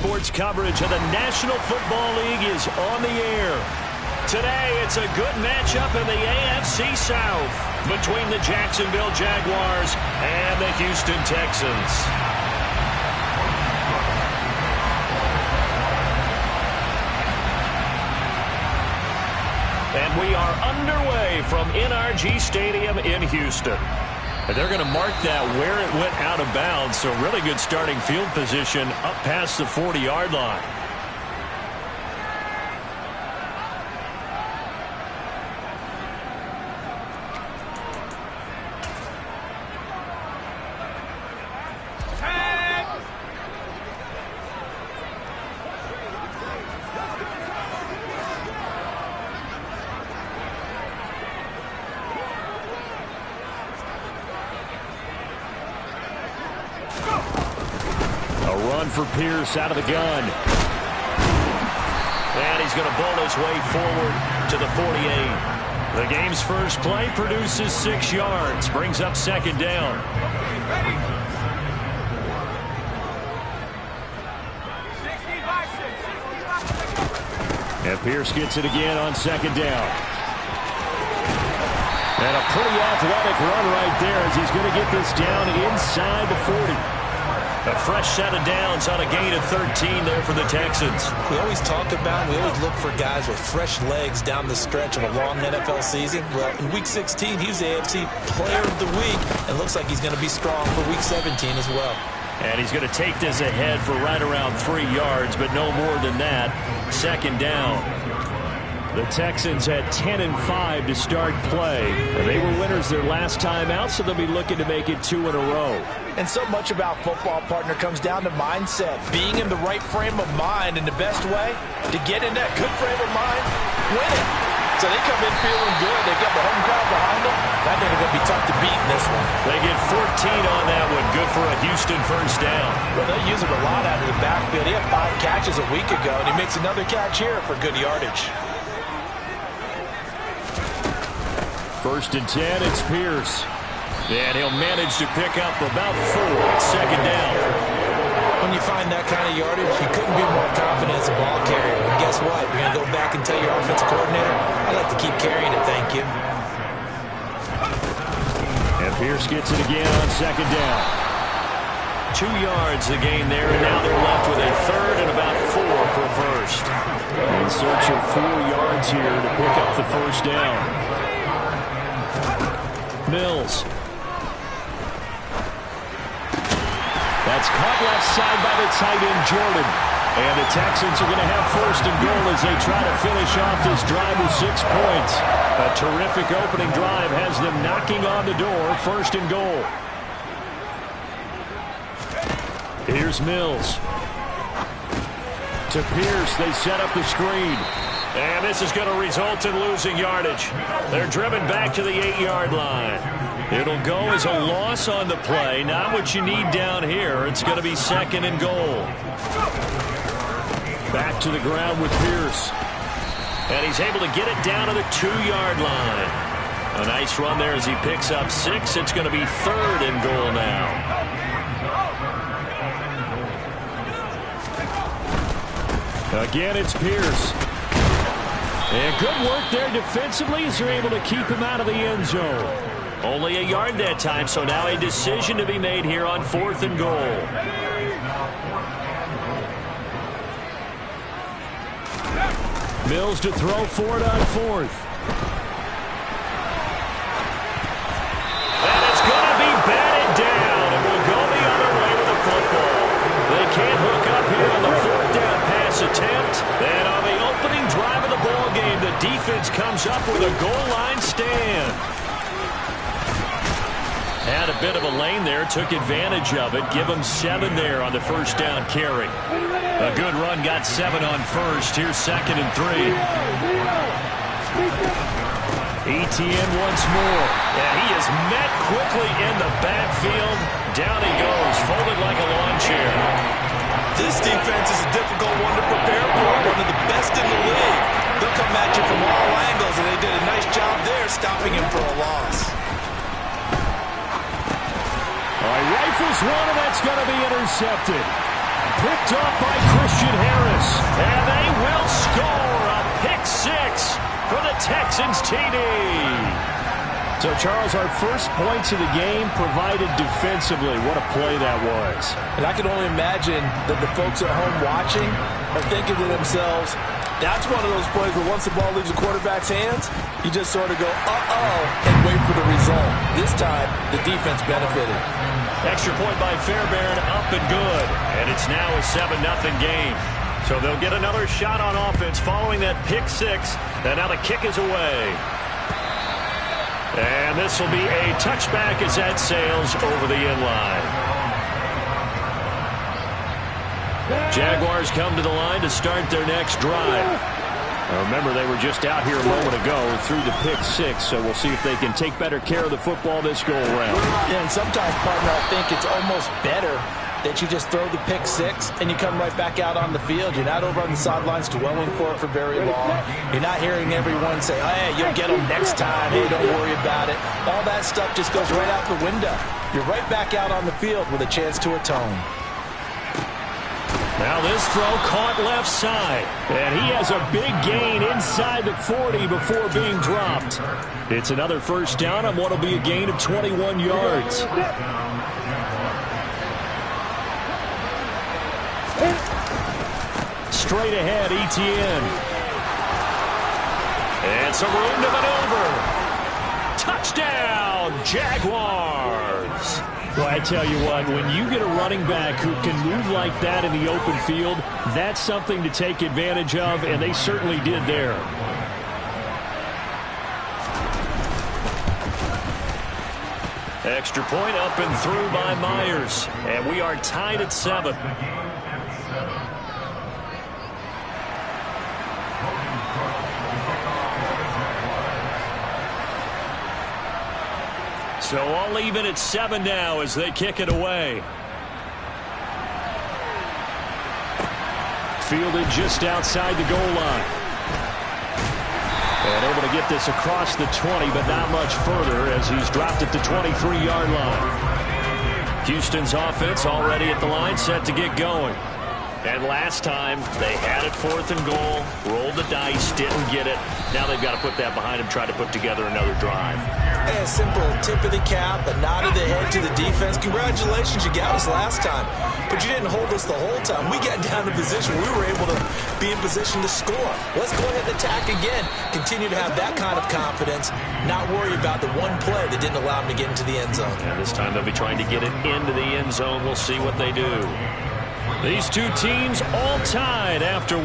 Sports coverage of the National Football League is on the air. Today, it's a good matchup in the AFC South between the Jacksonville Jaguars and the Houston Texans. And we are underway from NRG Stadium in Houston. They're going to mark that where it went out of bounds, so really good starting field position up past the 40-yard line. For Pierce out of the gun. And he's going to bowl his way forward to the 48. The game's first play produces 6 yards. Brings up second down. And Pierce gets it again on second down. And a pretty athletic run right there as he's going to get this down inside the 40. A fresh set of downs on a gain of 13 there for the Texans. We always talk about, we always look for guys with fresh legs down the stretch of a long NFL season. Well, in Week 16, he was the AFC Player of the Week, and looks like he's going to be strong for Week 17 as well. And he's going to take this ahead for right around 3 yards, but no more than that. Second down. The Texans had 10-5 to start play. And they were winners their last time out, so they'll be looking to make it 2 in a row. And so much about football, partner, comes down to mindset. Being in the right frame of mind, and the best way to get in that good frame of mind, winning. So they come in feeling good. They got the home crowd behind them. That they're going to be tough to beat in this one. They get 14 on that one. Good for a Houston first down. Well, they use him a lot out of the backfield. He had 5 catches a week ago, and he makes another catch here for good yardage. First and 10, it's Pierce. And he'll manage to pick up about 4. Second down. When you find that kind of yardage, you couldn't be more confident as a ball carrier. And guess what? You're going to go back and tell your offensive coordinator, I'd like to keep carrying it, thank you. And Pierce gets it again on second down. 2 yards the gain there, and now they're left with a third and about 4 for first. In search of 4 yards here to pick up the first down. Mills. That's caught left side by the tight end, Jordan. And the Texans are going to have first and goal as they try to finish off this drive with 6 points. A terrific opening drive has them knocking on the door. First and goal. Here's Mills. To Pierce, they set up the screen. And this is going to result in losing yardage. They're driven back to the 8-yard line. It'll go as a loss on the play. Not what you need down here. It's going to be second and goal. Back to the ground with Pierce. And he's able to get it down to the 2-yard line. A nice run there as he picks up 6. It's going to be third and goal now. Again, it's Pierce. And good work there defensively as they're able to keep him out of the end zone. Only a yard that time, so now a decision to be made here on 4th and goal. Mills to throw for it on 4th. And it's going to be batted down, and we'll go the other way with the football. They can't hook up here on the 4th down pass attempt. And on the opening drive of the ball game, the defense comes up with a goal line stand. Had a bit of a lane there, took advantage of it. Give them 7 there on the first down carry. A good run, got 7 on first. Here's second and 3. ETN once more. Yeah, he is met quickly in the backfield. Down he goes, folded like a lawn chair. This defense is a difficult one to prepare for, one of the best in the league. They'll come at you from all angles, and they did a nice job there stopping him for a loss. All right, rifles one, and that's going to be intercepted. Picked off by Christian Harris. And they will score a pick six for the Texans TD. So, Charles, our first points of the game provided defensively. What a play that was. And I can only imagine that the folks at home watching are thinking to themselves, that's one of those plays where once the ball leaves the quarterback's hands, you just sort of go, uh-oh, and wait for the result. This time, the defense benefited. Extra point by Fairbairn, up and good. And it's now a 7-0 game. So they'll get another shot on offense following that pick six. And now the kick is away. And this will be a touchback as that sails over the end line. Jaguars come to the line to start their next drive. Now remember, they were just out here a moment ago through the pick six, so we'll see if they can take better care of the football this go-around. Yeah, and sometimes, partner, I think it's almost better that you just throw the pick six and you come right back out on the field. You're not over on the sidelines dwelling for it for very long. You're not hearing everyone say, oh, hey, you'll get them next time. Hey, don't worry about it. All that stuff just goes right out the window. You're right back out on the field with a chance to atone. Now this throw caught left side. And he has a big gain inside the 40 before being dropped. It's another first down on what will be a gain of 21 yards. Straight ahead, Etienne. And some room to maneuver. Touchdown, Jaguars. Well, I tell you what, when you get a running back who can move like that in the open field, that's something to take advantage of, and they certainly did there. Extra point up and through by Myers. And we are tied at 7. So all even at 7 now as they kick it away. Fielded just outside the goal line. And able to get this across the 20, but not much further as he's dropped at the 23-yard line. Houston's offense already at the line, set to get going. And last time, they had it 4th and goal, rolled the dice, didn't get it. Now they've got to put that behind them, try to put together another drive. A simple tip of the cap, a nod of the head to the defense. Congratulations, you got us last time. But you didn't hold us the whole time. We got down to position. We were able to be in position to score. Let's go ahead and attack again. Continue to have that kind of confidence. Not worry about the one play that didn't allow them to get into the end zone. And this time they'll be trying to get it into the end zone. We'll see what they do. These two teams all tied after 1.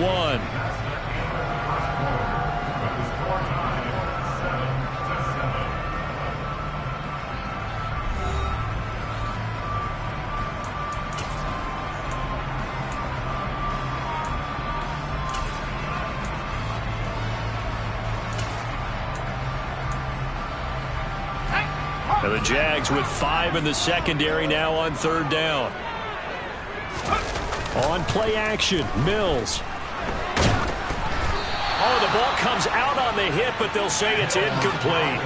Now the Jags with 5 in the secondary now on 3rd down. On play action, Mills. Oh, the ball comes out on the hit, but they'll say it's incomplete.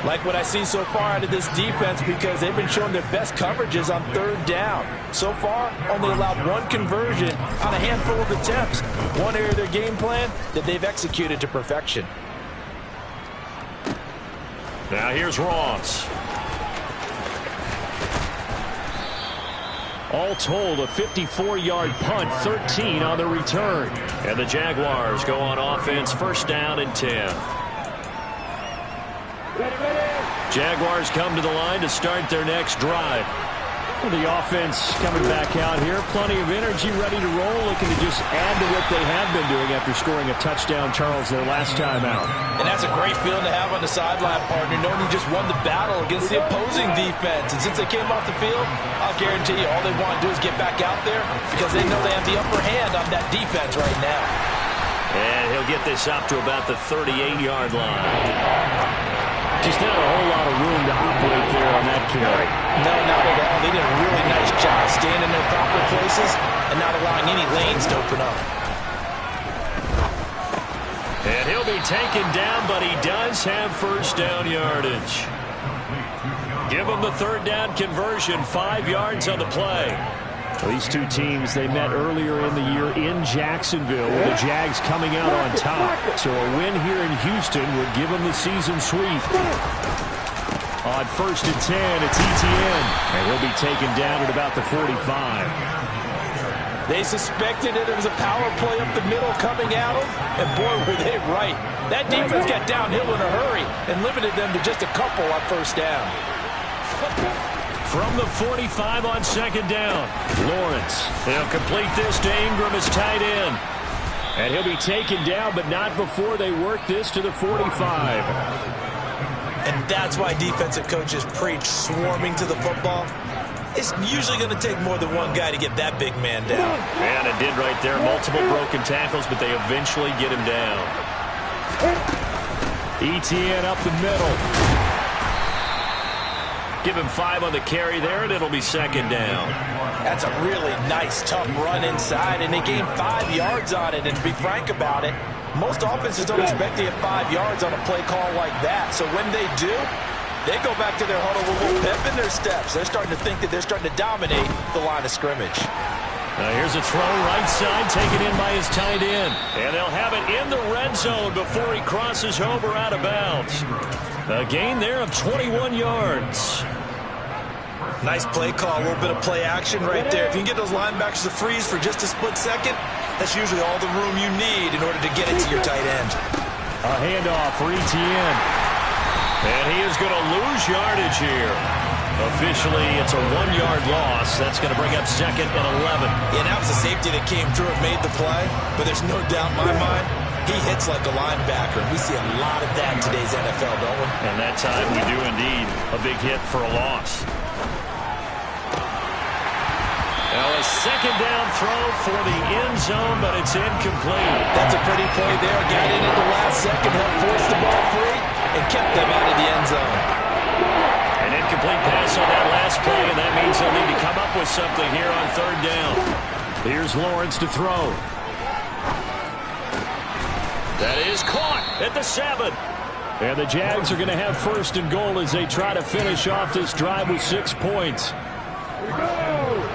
Like what I see so far out of this defense, because they've been showing their best coverages on 3rd down. So far, only allowed 1 conversion on a handful of attempts. One area of their game plan that they've executed to perfection. Now here's Ross. All told, a 54-yard punt, 13 on the return. And the Jaguars go on offense, 1st down and 10. Jaguars come to the line to start their next drive. Well, the offense coming back out here. Plenty of energy, ready to roll, looking to just add to what they have been doing after scoring a touchdown, Charles, their last time out. And that's a great feeling to have on the sideline, partner, knowing you just won the battle against the opposing defense. And since they came off the field, I'll guarantee you all they want to do is get back out there because they know they have the upper hand on that defense right now. And he'll get this up to about the 38-yard line. Just not a whole lot of room to operate there on that carry. No, not at all. They did a really nice job staying in their proper places and not allowing any lanes to open up. And he'll be taken down, but he does have 1st down yardage. Give him the 3rd down conversion, 5 yards on the play. These two teams, they met earlier in the year in Jacksonville with the Jags coming out on top. So a win here in Houston would give them the season sweep. On 1st and 10, it's Etienne, and he'll be taken down at about the 45. They suspected it was a power play up the middle coming at them, and boy, were they right. That defense got downhill in a hurry and limited them to just a couple on 1st down. From the 45 on 2nd down, Lawrence. He'll complete this to Ingram as tight end. And he'll be taken down, but not before they work this to the 45. And that's why defensive coaches preach swarming to the football. It's usually going to take more than one guy to get that big man down. And it did right there. Multiple broken tackles, but they eventually get him down. Etienne up the middle. Give him 5 on the carry there, and it'll be 2nd down. That's a really nice, tough run inside, and they gained 5 yards on it. And to be frank about it, most offenses don't expect to get 5 yards on a play call like that. So when they do, they go back to their huddle with a little pep in their steps. They're starting to think that they're starting to dominate the line of scrimmage. Now here's a throw right side, taken in by his tight end. And they'll have it in the red zone before he crosses over out of bounds. A gain there of 21 yards. Nice play call, a little bit of play action right there. If you can get those linebackers to freeze for just a split second, that's usually all the room you need in order to get it to your tight end. A handoff for Etienne. And he is going to lose yardage here. Officially, it's a 1-yard loss. That's going to bring up 2nd and 11. Yeah, that was a safety that came through and made the play. But there's no doubt in my mind, he hits like a linebacker. We see a lot of that in today's NFL, don't we? And that time we do indeed. A big hit for a loss. Now a 2nd down throw for the end zone, but it's incomplete. That's a pretty play there. Got in at the last second, helped force the ball free, and kept them out of the end zone. An incomplete pass on that last play, and that means they'll need to come up with something here on 3rd down. Here's Lawrence to throw. That is caught at the 7. And the Jags are going to have 1st and goal as they try to finish off this drive with 6 points. Here we go.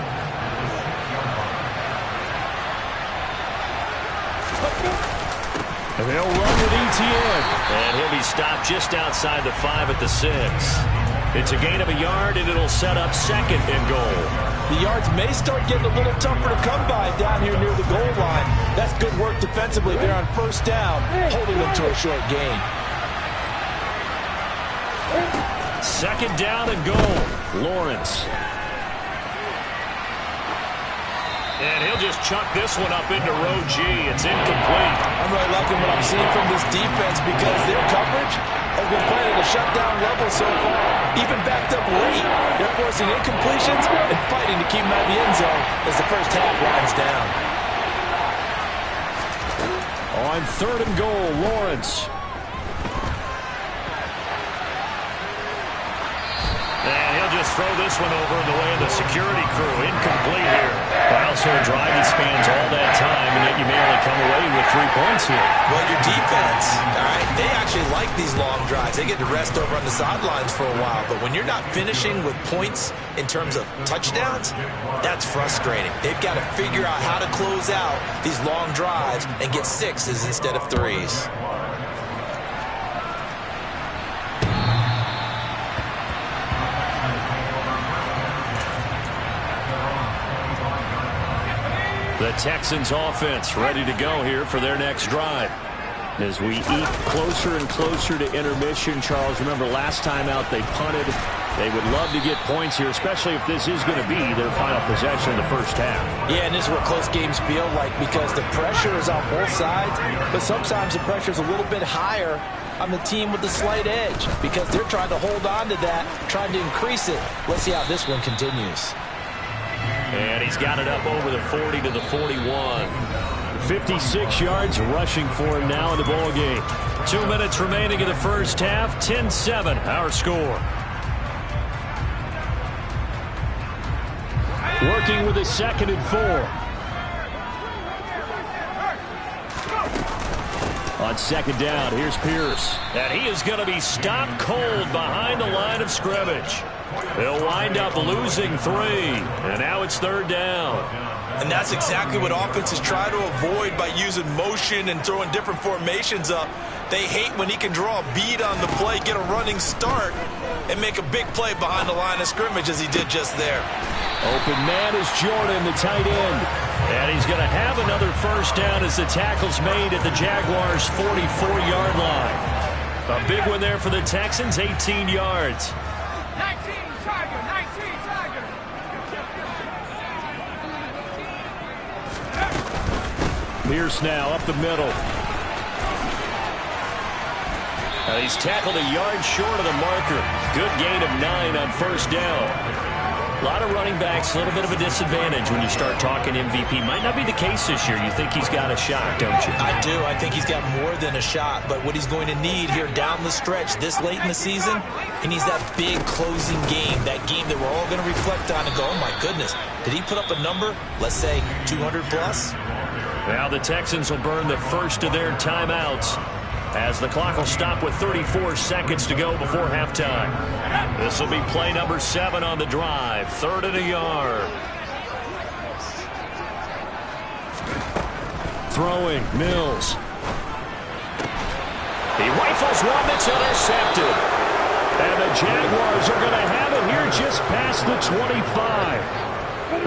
And they'll run with Etienne. And he'll be stopped just outside the 5 at the 6. It's a gain of a yard, and it'll set up 2nd and goal. The yards may start getting a little tougher to come by down here near the goal line. That's good work defensively there on 1st down, holding them to a short gain. 2nd down and goal. Lawrence. And he'll just chuck this one up into row G. It's incomplete. I'm really liking what I'm seeing from this defense because their coverage has been playing at a shutdown level so far. Even backed up late, they're forcing incompletions and fighting to keep them out of the end zone as the first half winds down. On 3rd and goal, Lawrence. And he'll just throw this one over in the way of the security crew. Incomplete here. Well, so a drive that spans all that time, and yet you may only come away with 3 points here. Well, your defense, all right, they actually like these long drives. They get to rest over on the sidelines for a while. But when you're not finishing with points in terms of touchdowns, that's frustrating. They've got to figure out how to close out these long drives and get 6s instead of 3s. The Texans offense ready to go here for their next drive. As we eat closer and closer to intermission, Charles, remember last time out they punted. They would love to get points here, especially if this is going to be their final possession in the first half. Yeah, and this is what close games feel like because the pressure is on both sides, but sometimes the pressure is a little bit higher on the team with the slight edge because they're trying to hold on to that, trying to increase it. Let's see how this one continues. And he's got it up over the 40 to the 41. 56 yards rushing for him now in the ball game. 2 minutes remaining in the first half. 10-7 our score. Working with a 2nd and 4. On 2nd down, here's Pierce. And he is going to be stopped cold behind the line of scrimmage. They'll wind up losing 3, and now it's 3rd down. And that's exactly what offenses try to avoid by using motion and throwing different formations up. They hate when he can draw a bead on the play, get a running start, and make a big play behind the line of scrimmage as he did just there. Open man is Jordan, the tight end. And he's going to have another first down as the tackle's made at the Jaguars' 44-yard line. A big one there for the Texans, 18 yards. 19 Tiger, 19 Tiger. Pierce now up the middle. And he's tackled a yard short of the marker. Good gain of 9 on first down. A lot of running backs, a little bit of a disadvantage when you start talking MVP. Might not be the case this year. You think he's got a shot, don't you? I do. I think he's got more than a shot. But what he's going to need here down the stretch this late in the season, he needs that big closing game, that game that we're all going to reflect on and go, oh, my goodness, did he put up a number, let's say, 200 plus? Now the Texans will burn the first of their timeouts as the clock will stop with 34 seconds to go before halftime. This will be play number 7 on the drive. 3rd and a yard. Throwing, Mills. He rifles one that's intercepted. And the Jaguars are going to have it here just past the 25.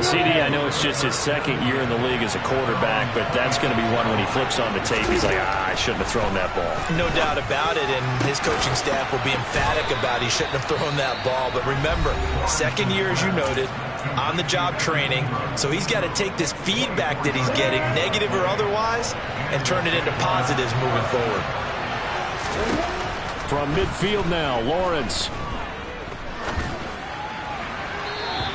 CD, I know it's just his 2nd year in the league as a quarterback, but that's going to be one when he flips on the tape. He's like, I shouldn't have thrown that ball. No doubt about it, and his coaching staff will be emphatic about he shouldn't have thrown that ball. But remember, 2nd year, as you noted, on-the-job training, so he's got to take this feedback that he's getting, negative or otherwise, and turn it into positives moving forward. From midfield now, Lawrence.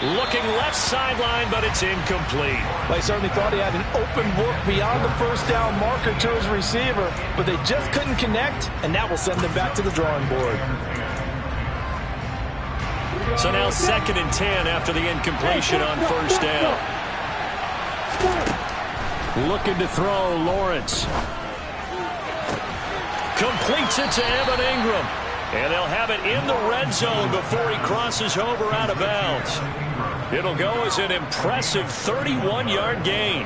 Looking left sideline, but it's incomplete. They certainly thought he had an open look beyond the first down marker to his receiver, but they just couldn't connect, and that will send them back to the drawing board. So now 2nd and 10 after the incompletion on first down. Looking to throw, Lawrence. Completes it to Evan Ingram. And they'll have it in the red zone before he crosses over out of bounds. It'll go as an impressive 31-yard gain.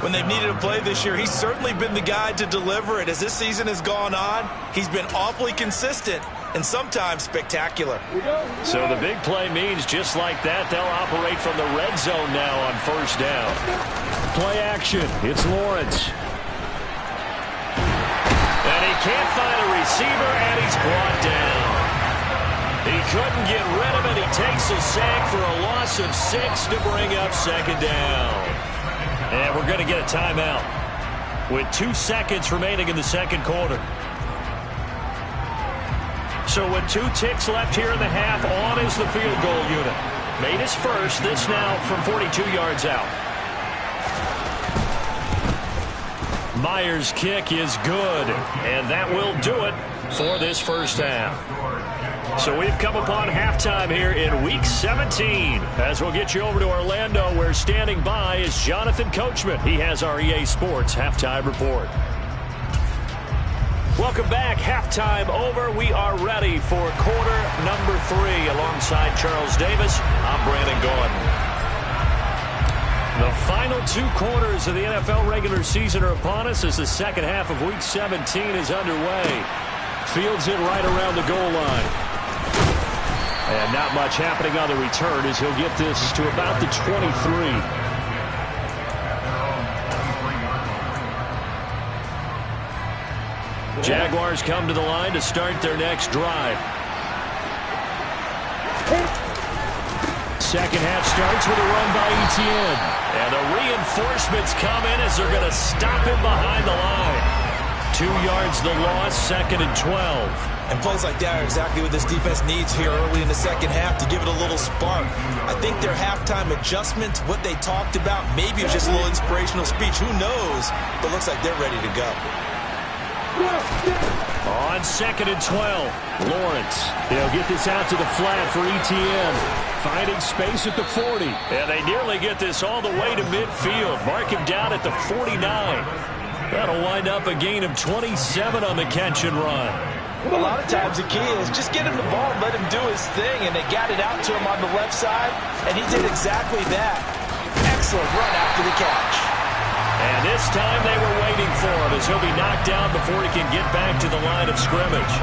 When they've needed a play this year, he's certainly been the guy to deliver it. As this season has gone on, he's been awfully consistent and sometimes spectacular. So the big play means just like that, they'll operate from the red zone now on first down. Play action. It's Lawrence. And he can't find a receiver, and he's brought down. He couldn't get rid of it. He takes a sack for a loss of 6 to bring up 2nd down. And we're going to get a timeout with 2 seconds remaining in the 2nd quarter. So with 2 ticks left here in the half, on is the field goal unit. Made his first, this now from 42 yards out. Myers' kick is good, and that will do it for this first half. So we've come upon halftime here in Week 17. As we'll get you over to Orlando, where standing by is Jonathan Coachman. He has our EA Sports Halftime Report. Welcome back. Halftime over. We are ready for quarter number 3. Alongside Charles Davis, I'm Brandon Gordon. The final 2 quarters of the NFL regular season are upon us as the second half of Week 17 is underway. Fields it right around the goal line. And not much happening on the return as he'll get this to about the 23. Jaguars come to the line to start their next drive. Second half starts with a run by Etienne. And the reinforcements come in as they're going to stop him behind the line. 2 yards the loss, 2nd and 12. And plays like that are exactly what this defense needs here early in the second half to give it a little spark. I think their halftime adjustment, what they talked about, maybe it was just a little inspirational speech. Who knows? But looks like they're ready to go. On 2nd and 12, Lawrence. He'll get this out to the flat for Etienne. Finding space at the 40. And they nearly get this all the way to midfield. Mark him down at the 49. That'll wind up a gain of 27 on the catch and run. A lot of times the key is just get him the ball and let him do his thing, and they got it out to him on the left side, and he did exactly that. Excellent run after the catch. And this time they were waiting for him as he'll be knocked down before he can get back to the line of scrimmage.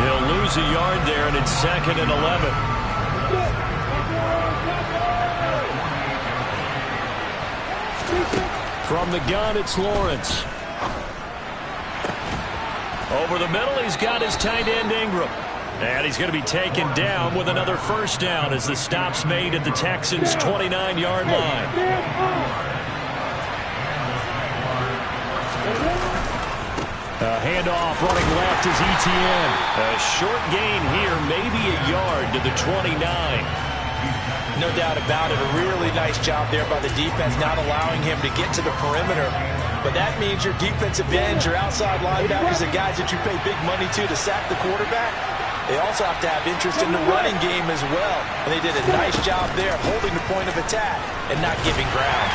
He'll lose a yard there, and it's 2nd and 11. From the gun, it's Lawrence. Over the middle, he's got his tight end Ingram. And he's going to be taken down with another first down as the stop's made at the Texans' 29-yard line. A handoff running left is Etienne. A short gain here, maybe a yard to the 29. No doubt about it. A really nice job there by the defense, not allowing him to get to the perimeter. But that means your defensive ends, your outside linebackers, the guys that you pay big money to sack the quarterback, they also have to have interest in the running game as well. And they did a nice job there holding the point of attack and not giving ground.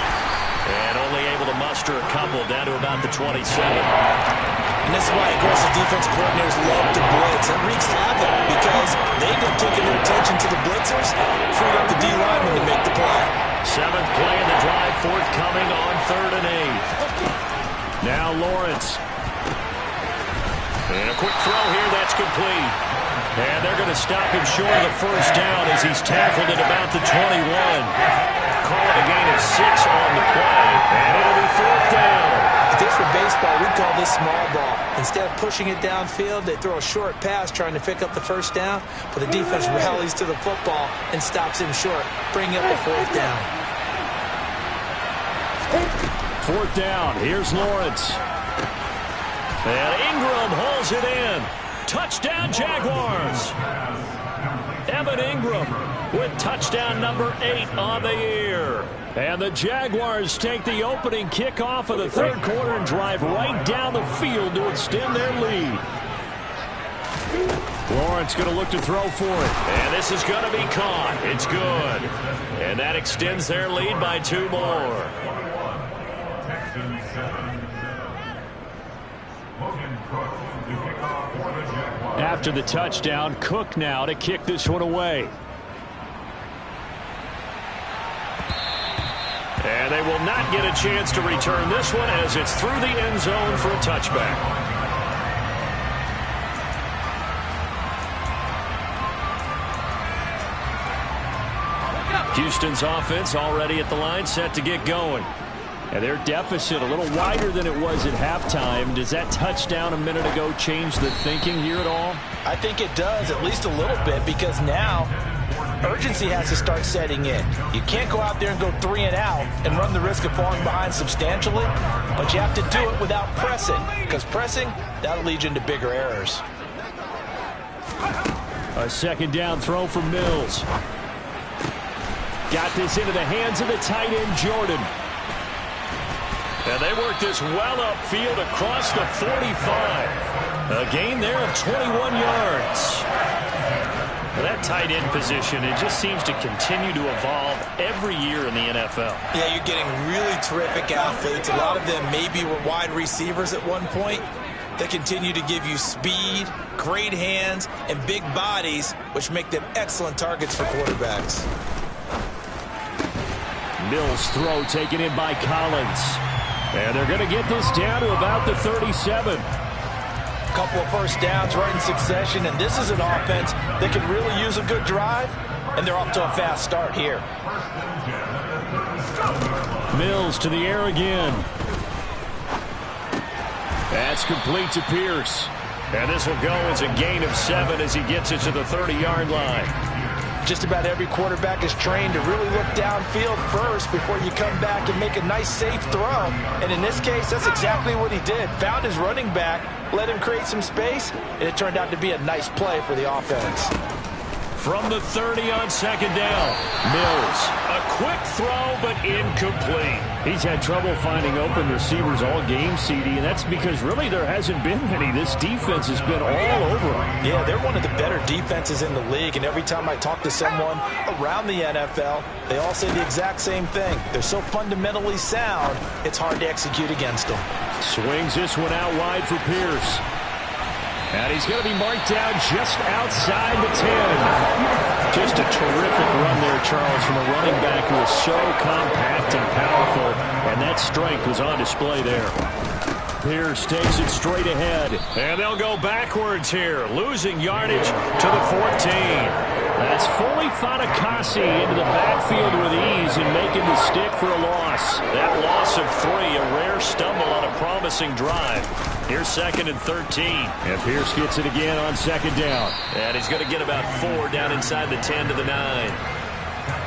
And only able to muster a couple down to about the 27. And this is why aggressive defensive coordinators love to blitz. It wreaks havoc because they end up taking their attention to the blitzers, freed up the D-lineman to make the play. 7th play in the drive, forthcoming on 3rd and 8. Now Lawrence. And a quick throw here, that's complete. And they're going to stop him short of the first down as he's tackled at about the 21. Call it a gain of 6 on the play, and it'll be 4th down. If this were baseball, we'd call this small ball. Instead of pushing it downfield, they throw a short pass trying to pick up the first down, but the defense rallies to the football and stops him short, bringing up a 4th down. 4th down, here's Lawrence. And Ingram hauls it in. Touchdown, Jaguars. Evan Ingram with touchdown number 8 on the year. And the Jaguars take the opening kickoff of the 3rd quarter and drive right down the field to extend their lead. Lawrence going to look to throw for it. And this is going to be caught. It's good. And that extends their lead by 2 more. After the touchdown, Cook now to kick this one away. And they will not get a chance to return this one as it's through the end zone for a touchback. Houston's offense already at the line, set to get going. And their deficit a little wider than it was at halftime. Does that touchdown a minute ago change the thinking here at all? I think it does, at least a little bit, because now urgency has to start setting in. You can't go out there and go 3 and out and run the risk of falling behind substantially, but you have to do it without pressing, because pressing, that'll lead you into bigger errors. A 2nd down throw for Mills. Got this into the hands of the tight end, Jordan. And they work this well upfield across the 45. A gain there of 21 yards. Well, that tight end position, it just seems to continue to evolve every year in the NFL. Yeah, you're getting really terrific athletes. A lot of them maybe were wide receivers at one point. They continue to give you speed, great hands, and big bodies, which make them excellent targets for quarterbacks. Mills' throw taken in by Collins. And they're going to get this down to about the 37. A couple of first downs right in succession, and this is an offense that can really use a good drive, and they're off to a fast start here. Mills to the air again. That's complete to Pierce. And this will go as a gain of 7 as he gets it to the 30-yard line. Just about every quarterback is trained to really look downfield first before you come back and make a nice, safe throw. And in this case, that's exactly what he did. Found his running back, let him create some space, and it turned out to be a nice play for the offense. From the 30 on 2nd down, Mills. A quick throw, but incomplete. He's had trouble finding open receivers all game, CD, and that's because really there hasn't been many. This defense has been all over him. Yeah, they're one of the better defenses in the league, and every time I talk to someone around the NFL, they all say the exact same thing. They're so fundamentally sound, it's hard to execute against them. Swings this one out wide for Pierce. And he's going to be marked down just outside the 10. Just a terrific run there, Charles, from a running back who is so compact and powerful. And that strength was on display there. Pierce takes it straight ahead. And they'll go backwards here, losing yardage to the 14. That's fully Fatukasi into the backfield with ease and making the stick for a loss. That loss of 3, a rare stumble on a promising drive. Here's 2nd and 13. And Pierce gets it again on 2nd down. And he's going to get about 4 down inside the 10 to the 9.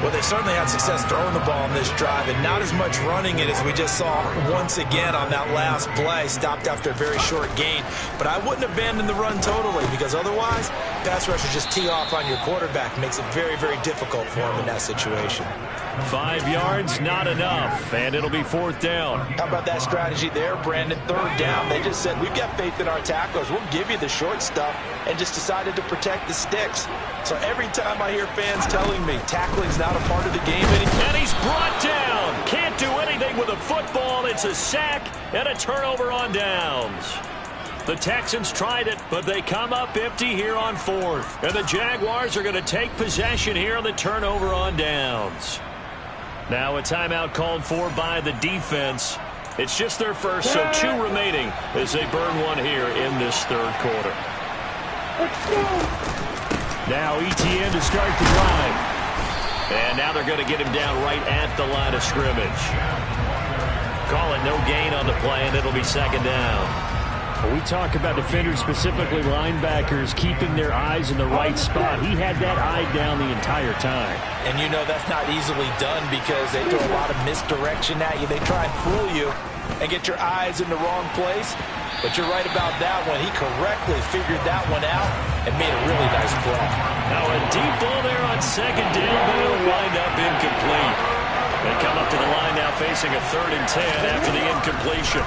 Well, they certainly had success throwing the ball in this drive, and not as much running it as we just saw once again on that last play. Stopped after a very short gain. But I wouldn't abandon the run totally, because otherwise, pass rushers just tee off on your quarterback. Makes it very, very difficult for him in that situation. 5 yards, not enough, and it'll be 4th down. How about that strategy there, Brandon? 3rd down. They just said, we've got faith in our tacklers. We'll give you the short stuff, and just decided to protect the sticks. So every time I hear fans telling me tackling's not a part of the game anymore. And he's brought down. Can't do anything with a football. It's a sack and a turnover on downs. The Texans tried it, but they come up empty here on 4th. And the Jaguars are going to take possession here on the turnover on downs. Now a timeout called for by the defense. It's just their first, so 2 remaining as they burn 1 here in this 3rd quarter. Now ETN to start the drive. And now they're going to get him down right at the line of scrimmage. Call it no gain on the play, and it'll be 2nd down. We talk about defenders, specifically linebackers, keeping their eyes in the right spot. He had that eye down the entire time. And you know that's not easily done because they throw a lot of misdirection at you. They try and fool you and get your eyes in the wrong place. But you're right about that one. He correctly figured that one out and made a really nice play. Now a deep ball there on 2nd down, but it'll wind up incomplete. They come up to the line now facing a 3rd and 10 after the incompletion.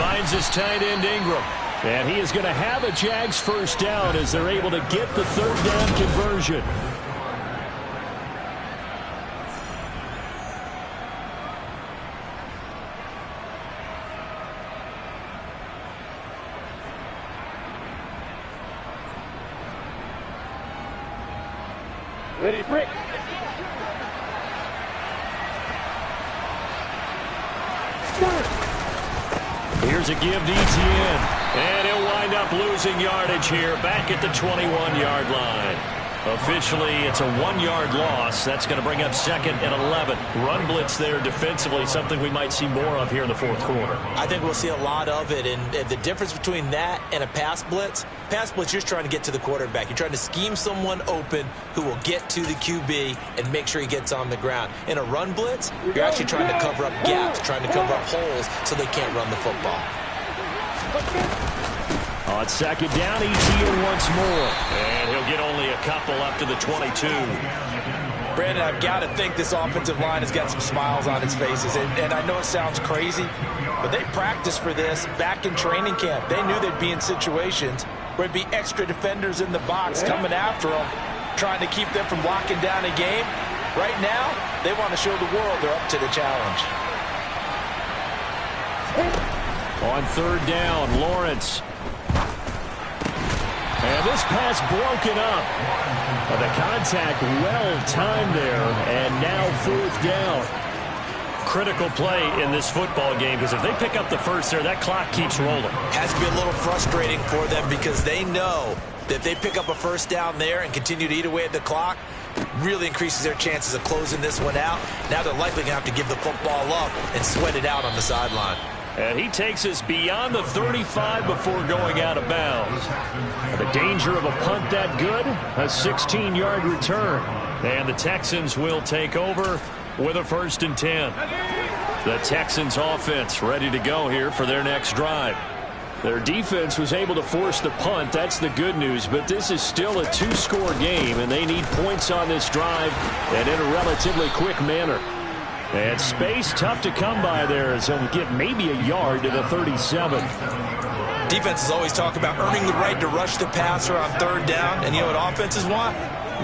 Finds his tight end Ingram. And he is going to have a Jags 1st down as they're able to get the 3rd down conversion. Ready, break. Here's a give to ETN. And he'll wind up losing yardage here back at the 21-yard line. Officially, it's a 1-yard loss. That's going to bring up 2nd and 11. Run blitz there defensively, something we might see more of here in the 4th quarter. I think we'll see a lot of it, and the difference between that and a pass blitz, you're just trying to get to the quarterback. You're trying to scheme someone open who will get to the QB and make sure he gets on the ground. In a run blitz, you're actually trying to cover up gaps, trying to cover up holes so they can't run the football. On 2nd down, ETN once more. And he'll get only a couple up to the 22. Brandon, I've got to think this offensive line has got some smiles on its faces. And I know it sounds crazy, but they practiced for this back in training camp. They knew they'd be in situations where there'd be extra defenders in the box coming after them, trying to keep them from locking down a game. Right now, they want to show the world they're up to the challenge. On 3rd down, Lawrence. And this pass broken up. The contact well-timed there, and now 4th down. Critical play in this football game, because if they pick up the first there, that clock keeps rolling. Has to be a little frustrating for them because they know that if they pick up a 1st down there and continue to eat away at the clock, really increases their chances of closing this one out. Now they're likely going to have to give the football up and sweat it out on the sideline. And he takes us beyond the 35 before going out of bounds. The danger of a punt that good, a 16-yard return. And the Texans will take over with a 1st and 10. The Texans offense ready to go here for their next drive. Their defense was able to force the punt. That's the good news, but this is still a 2-score game, and they need points on this drive and in a relatively quick manner. And space tough to come by there as he'll get maybe a yard to the 37. Defenses always talk about earning the right to rush the passer on 3rd down. And you know what offenses want?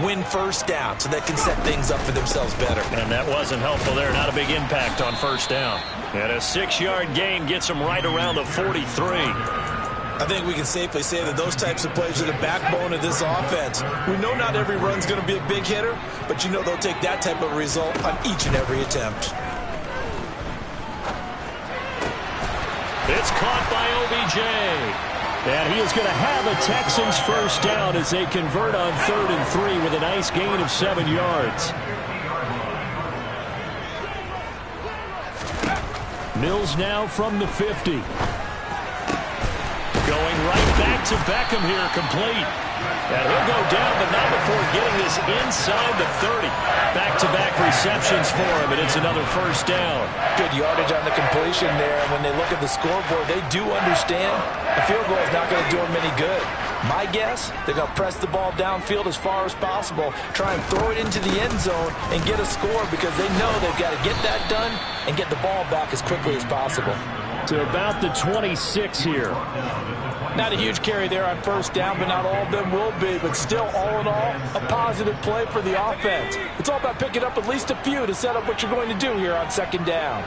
Win 1st down so they can set things up for themselves better. And that wasn't helpful there. Not a big impact on 1st down. And a 6-yard gain gets them right around the 43. I think we can safely say that those types of plays are the backbone of this offense. We know not every run's going to be a big hitter, but you know they'll take that type of result on each and every attempt. It's caught by OBJ. And he is going to have a Texans first down as they convert on 3rd and 3 with a nice gain of 7 yards. Mills now from the 50. Going right back to Beckham here, complete. And he'll go down, but not before getting this inside the 30. Back-to-back receptions for him, and it's another first down. Good yardage on the completion there. And when they look at the scoreboard, they do understand the field goal is not going to do them any good. My guess, they're going to press the ball downfield as far as possible, try and throw it into the end zone and get a score because they know they've got to get that done and get the ball back as quickly as possible. To about the 26 here. Not a huge carry there on first down, but not all of them will be. But still, all in all, a positive play for the offense. It's all about picking up at least a few to set up what you're going to do here on second down.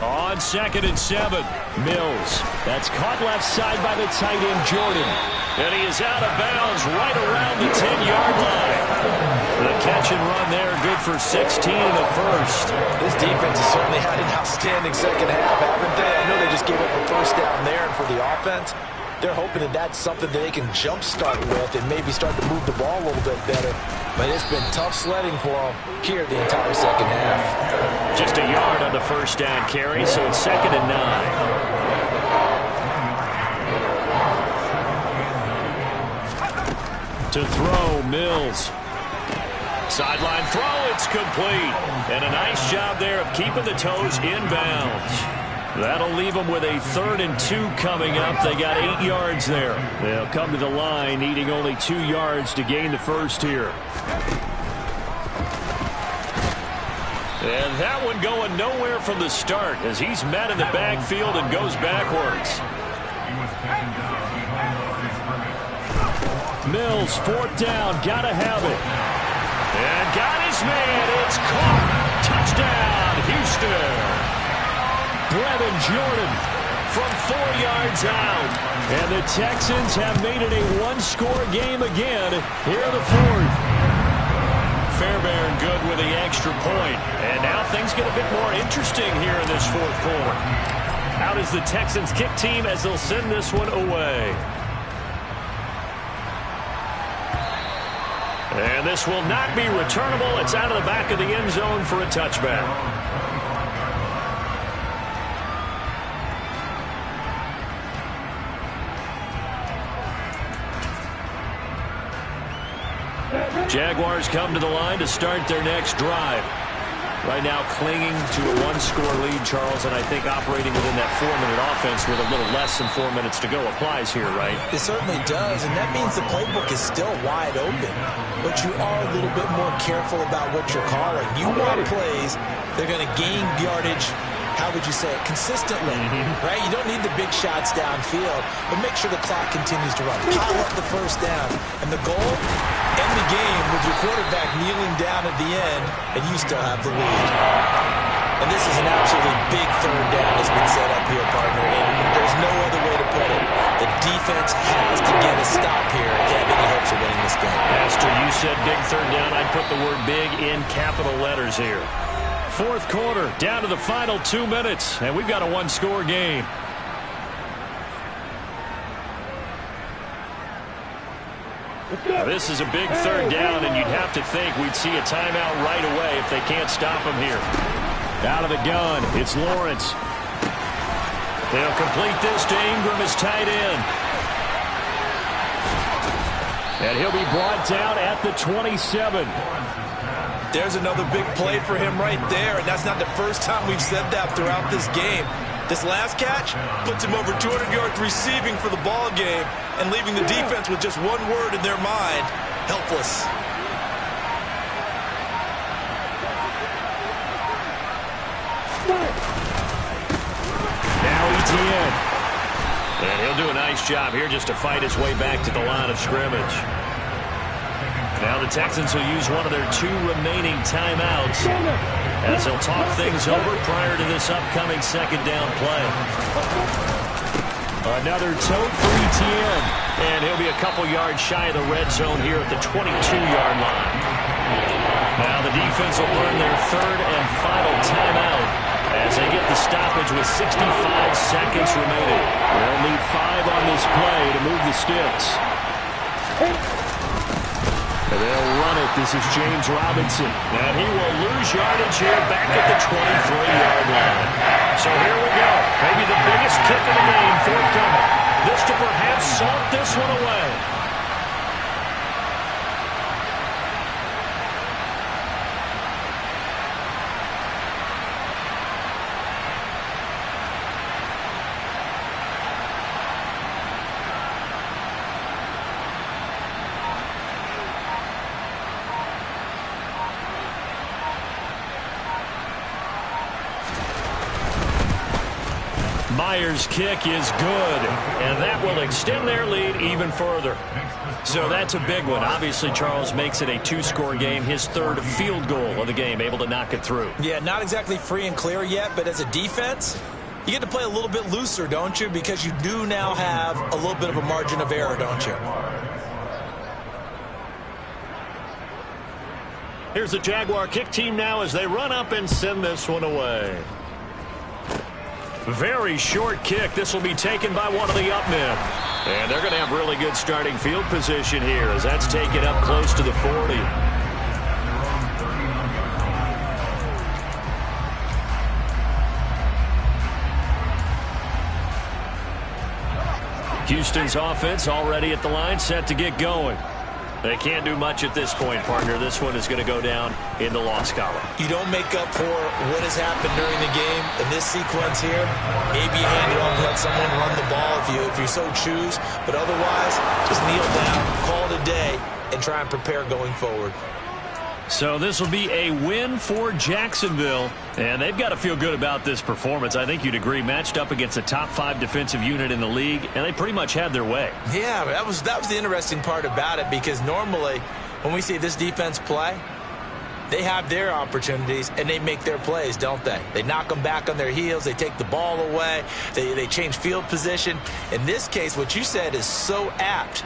On 2nd and 7, Mills. That's caught left side by the tight end, Jordan. And he is out of bounds right around the 10-yard line. The catch and run there, good for 16 in the first. This defense has certainly had an outstanding second half, haven't they? I know they just gave up a first down there, and for the offense, they're hoping that that's something that they can jumpstart with and maybe start to move the ball a little bit better. But it's been tough sledding for them here the entire second half. Just a yard on the first down carry, so it's 2nd and 9. To throw, Mills. Sideline throw, it's complete. And a nice job there of keeping the toes inbounds. That'll leave them with a 3rd and 2 coming up. They got 8 yards there. They'll come to the line needing only 2 yards to gain the first here. And that one going nowhere from the start as he's met in the backfield and goes backwards. Mills, 4th down, gotta have it. And got his man, it's caught. Touchdown, Houston. Brevin Jordan from 4 yards out. And the Texans have made it a one-score game again here in the 4th. Fairbairn good with the extra point. And now things get a bit more interesting here in this 4th quarter. Out is the Texans kick team as they'll send this one away. And this will not be returnable. It's out of the back of the end zone for a touchback. Jaguars come to the line to start their next drive. Right now clinging to a one-score lead, Charles, and I think operating within that 4-minute offense with a little less than 4 minutes to go applies here, right? It certainly does, and that means the playbook is still wide open. But you are a little bit more careful about what you're calling. You want plays, they're going to gain yardage, how would you say it, consistently, right? You don't need the big shots downfield, but make sure the clock continues to run. Pile up the first down, and the goal, end the game with your quarterback kneeling down at the end, and you still have the lead. And this is an absolutely big 3rd down that's been set up here, partner, and there's no other way to put it. The defense has to get a stop here if they have any hopes of winning this game. Pastor, you said big 3rd down. I'd put the word big in capital letters here. 4th quarter, down to the final 2 minutes, and we've got a one-score game. Now, this is a big 3rd down, and you'd have to think we'd see a timeout right away if they can't stop him here. Out of the gun, it's Lawrence. They'll complete this to Ingram as tight end. And he'll be brought down at the 27. There's another big play for him right there, and that's not the first time we've said that throughout this game. This last catch puts him over 200 yards receiving for the ball game and leaving the defense with just one word in their mind, helpless. Now Etienne. And he'll do a nice job here just to fight his way back to the line of scrimmage. Now the Texans will use one of their 2 remaining timeouts as they'll talk things over prior to this upcoming 2nd down play. Another tote for ETN. And he'll be a couple yards shy of the red zone here at the 22-yard line. Now the defense will burn their third and final timeout as they get the stoppage with 65 seconds remaining. They'll need 5 on this play to move the sticks. And they'll run it. This is James Robinson. And he will lose yardage here back at the 23-yard line. So here we go. Maybe the biggest kick of the game forthcoming. This to perhaps salt this one away. Myers' kick is good, and that will extend their lead even further. So that's a big one. Obviously, Charles makes it a 2-score game, his third field goal of the game, able to knock it through. Yeah, not exactly free and clear yet, but as a defense, you get to play a little bit looser, don't you? Because you do now have a little bit of a margin of error, don't you? Here's the Jaguar kick team now as they run up and send this one away. Very short kick. This will be taken by one of the up men. And they're going to have really good starting field position here as that's taken up close to the 40. Houston's offense already at the line, set to get going. They can't do much at this point, partner. This one is going to go down in the loss column. You don't make up for what has happened during the game in this sequence here. Maybe you hand it off and let someone run the ball if you so choose. But otherwise, just kneel down, call it a day, and try and prepare going forward. So this will be a win for Jacksonville, and they've got to feel good about this performance. I think you'd agree, matched up against a top 5 defensive unit in the league, and they pretty much had their way. Yeah, that was the interesting part about it, because normally when we see this defense play, they have their opportunities and they make their plays, don't they? They knock them back on their heels. They take the ball away. They change field position. In this case, what you said is so apt.